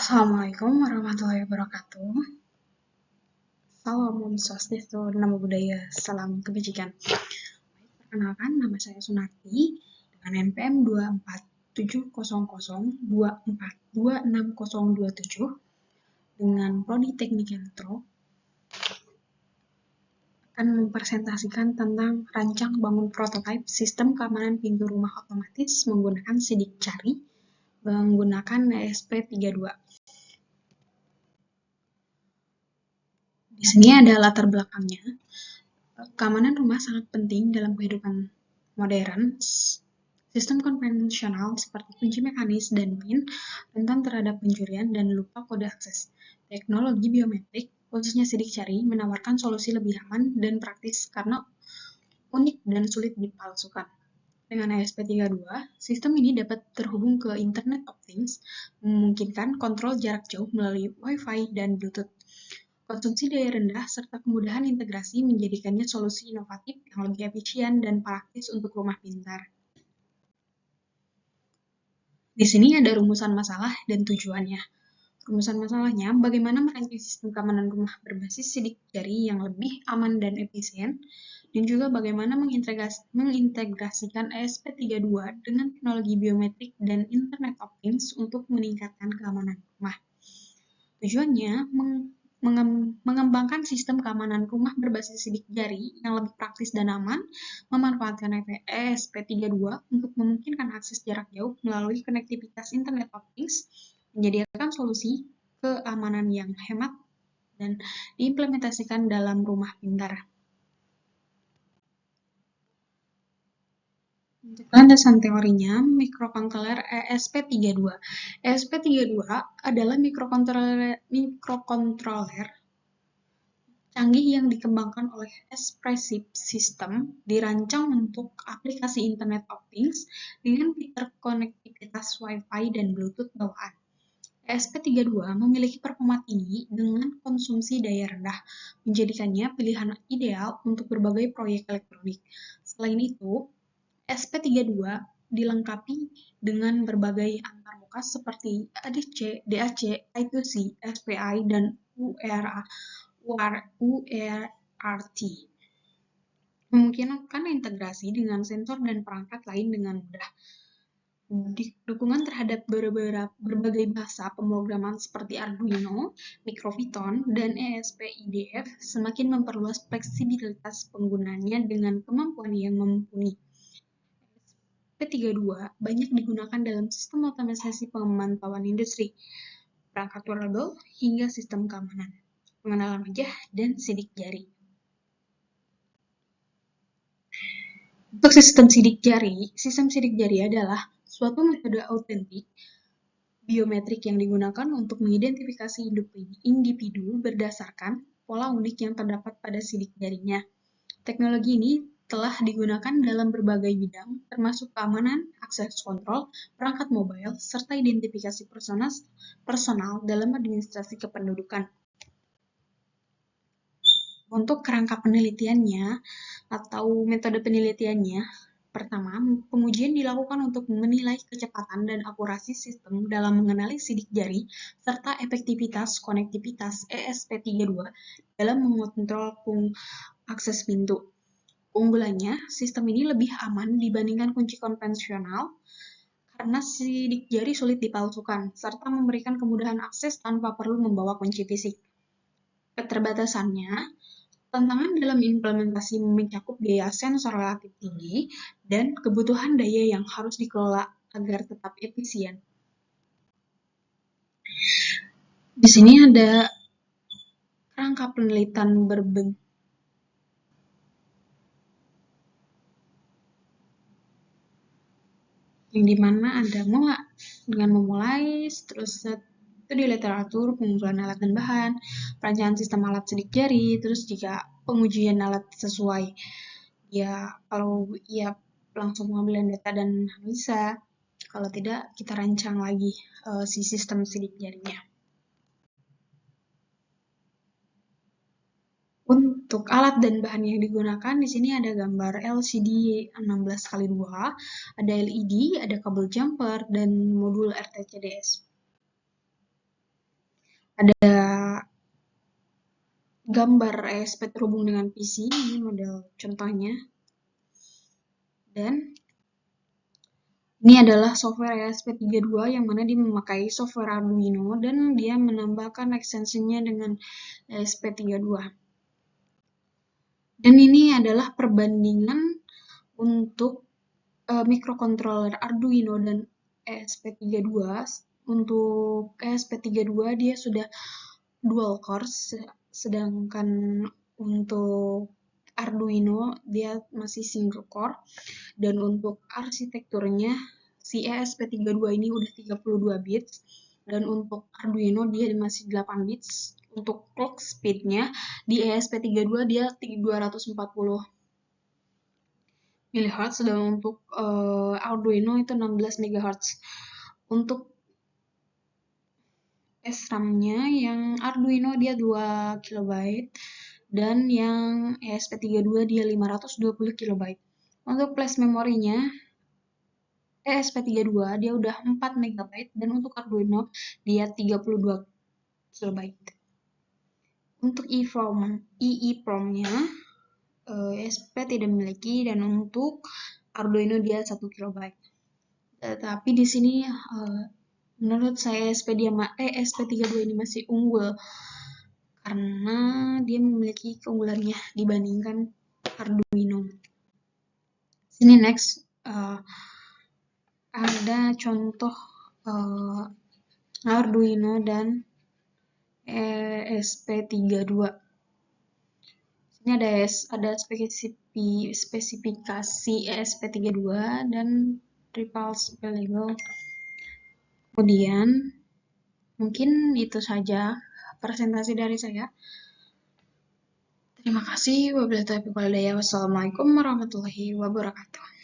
Assalamualaikum warahmatullahi wabarakatuh. Salam Om Swastiastu, Namo Buddhaya, salam kebajikan. Perkenalkan, nama saya Sunarti dengan NPM 2470024260027 dengan Prodi Teknik Elektro akan mempresentasikan tentang rancang bangun prototipe sistem keamanan pintu rumah otomatis menggunakan sidik jari menggunakan ESP32. Di sini ada latar belakangnya. Keamanan rumah sangat penting dalam kehidupan modern. Sistem konvensional seperti kunci mekanis dan PIN rentan terhadap pencurian dan lupa kode akses. Teknologi biometrik, khususnya sidik jari, menawarkan solusi lebih aman dan praktis karena unik dan sulit dipalsukan. Dengan ESP32, sistem ini dapat terhubung ke Internet of Things, memungkinkan kontrol jarak jauh melalui Wi-Fi dan Bluetooth. Konsumsi daya rendah serta kemudahan integrasi menjadikannya solusi inovatif yang lebih efisien dan praktis untuk rumah pintar. Di sini ada rumusan masalah dan tujuannya. Rumusan masalahnya, bagaimana merancang sistem keamanan rumah berbasis sidik jari yang lebih aman dan efisien, dan juga bagaimana mengintegrasikan ESP32 dengan teknologi biometrik dan Internet of Things untuk meningkatkan keamanan rumah. Tujuannya, mengembangkan sistem keamanan rumah berbasis sidik jari yang lebih praktis dan aman, memanfaatkan ESP32 untuk memungkinkan akses jarak jauh melalui konektivitas Internet of Things, menyediakan solusi keamanan yang hemat, dan diimplementasikan dalam rumah pintar. Untuk landasan teorinya, mikrokontroler ESP32. ESP32 adalah mikrokontroler canggih yang dikembangkan oleh Espressif System, dirancang untuk aplikasi Internet of Things dengan fitur konektivitas Wi-Fi dan Bluetooth bawaan. ESP32 memiliki performa tinggi dengan konsumsi daya rendah, menjadikannya pilihan ideal untuk berbagai proyek elektronik. Selain itu, ESP32 dilengkapi dengan berbagai antarmuka seperti ADC, DAC, I2C, SPI, dan UART, memungkinkan integrasi dengan sensor dan perangkat lain dengan mudah. Dukungan terhadap berbagai bahasa pemrograman seperti Arduino, Microviton, dan ESP-IDF semakin memperluas fleksibilitas penggunanya dengan kemampuan yang mumpuni. ESP32 banyak digunakan dalam sistem otomatisasi pemantauan industri, perangkat wearable, hingga sistem keamanan, pengenalan wajah, dan sidik jari. Untuk sistem sidik jari adalah suatu metode autentik biometrik yang digunakan untuk mengidentifikasi individu berdasarkan pola unik yang terdapat pada sidik jarinya. Teknologi ini telah digunakan dalam berbagai bidang, termasuk keamanan, akses kontrol, perangkat mobile, serta identifikasi personal dalam administrasi kependudukan. Untuk kerangka penelitiannya atau metode penelitiannya, pertama, pengujian dilakukan untuk menilai kecepatan dan akurasi sistem dalam mengenali sidik jari serta efektivitas konektivitas ESP32 dalam mengontrol akses pintu. Keunggulannya, sistem ini lebih aman dibandingkan kunci konvensional karena sidik jari sulit dipalsukan serta memberikan kemudahan akses tanpa perlu membawa kunci fisik. Keterbatasannya, tantangan dalam implementasi mencakup biaya sensor relatif tinggi dan kebutuhan daya yang harus dikelola agar tetap efisien. Di sini ada kerangka penelitian yang dimana ada dengan memulai, terus itu di literatur, pengumpulan alat dan bahan, perancangan sistem alat sidik jari, terus jika pengujian alat sesuai, ya kalau ya langsung pengambilan data dan analisa, kalau tidak kita rancang lagi si sistem sidik jarinya. Untuk alat dan bahan yang digunakan, di sini ada gambar LCD 16x2, ada LED, ada kabel jumper, dan modul RTCDS. ada gambar ESP terhubung dengan PC, ini model contohnya. Dan ini adalah software ESP32 yang mana dia memakai software Arduino dan dia menambahkan ekstensinya dengan ESP32. Dan ini adalah perbandingan untuk microcontroller Arduino dan ESP32. Untuk ESP32 dia sudah dual core, sedangkan untuk Arduino dia masih single core. Dan untuk arsitekturnya si ESP32 ini udah 32 bits, dan untuk Arduino dia masih 8 bits. Untuk clock speednya di ESP32 dia 240 MHz, dan untuk Arduino itu 16 MHz. Untuk SRAM-nya yang Arduino dia 2 KB dan yang ESP32 dia 520 KB. Untuk flash memorinya ESP32 dia udah 4 MB dan untuk Arduino dia 32 KB. Untuk EEPROM-nya ESP tidak memiliki, dan untuk Arduino dia 1 KB. Tapi di sini menurut saya ESP32 ini masih unggul karena dia memiliki keunggulannya dibandingkan Arduino. Sini next ada contoh Arduino dan ESP32. Ini ada spesifikasi ESP32 dan repulse available. Kemudian mungkin itu saja presentasi dari saya. Terima kasih. Wabillahi taufiq wal hidayah. Wassalamualaikum warahmatullahi wabarakatuh.